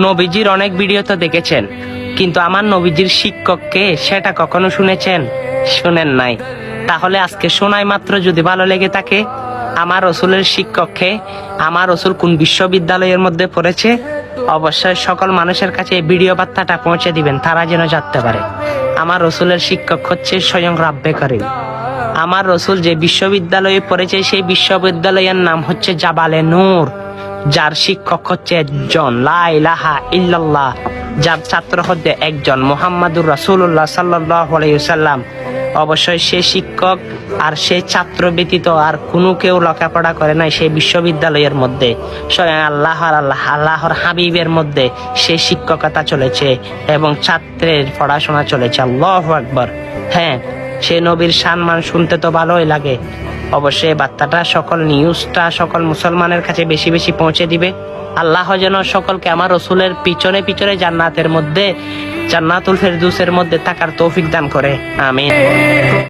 নবীজির অনেক ভিডিও তো দেখেছেন, কিন্তু আমার নবীজির শিক্ষককে সেটা কখনো শুনেছেন? শুনেন নাই। তাহলে আজকে শোনাই মাত্র যদি ভালো লেগে থাকে, আমার রসুলের শিক্ষককে, আমার রসুল কোন বিশ্ববিদ্যালয়ের মধ্যে পড়েছে, অবশ্যই সকল মানুষের কাছে এই ভিডিও বার্তাটা পৌঁছে দিবেন, তারা যেন জানতে পারে আমার রসুলের শিক্ষক হচ্ছে স্বয়ং রাব্বে করিম। আমার রসুল যে বিশ্ববিদ্যালয়ে পড়েছে সেই বিশ্ববিদ্যালয়ের নাম হচ্ছে জাবালে নূর, যার শিক্ষক হচ্ছে একজন, লা ইলাহা ইল্লাল্লাহ, যার ছাত্র হচ্ছে একজন, মুহাম্মাদুর রাসূলুল্লাহ সাল্লাল্লাহু আলাইহি ওয়াসাল্লাম। অবশ্যই সে শিক্ষক আর সে ছাত্র ব্যতীত আর কোনো কেউ লেখাপড়া করে নাই সেই বিশ্ববিদ্যালয়ের মধ্যে। স্বয়ং আল্লাহর হাবিবের মধ্যে সে শিক্ষকতা চলেছে এবং ছাত্রের পড়াশোনা চলেছে। আল্লাহু আকবার। হ্যাঁ, সে নবীর সম্মান শুনতে তো ভালোই লাগে। অবশ্যই বার্তাটা সকল নিউজটা সকল মুসলমানের কাছে বেশি বেশি পৌঁছে দিবে। আল্লাহ যেন সকলকে আমার রসুলের পিছনে পিছনে জান্নাতের মধ্যে, জান্নাতুল ফেরদৌসের মধ্যে থাকার তৌফিক দান করে। আমিন।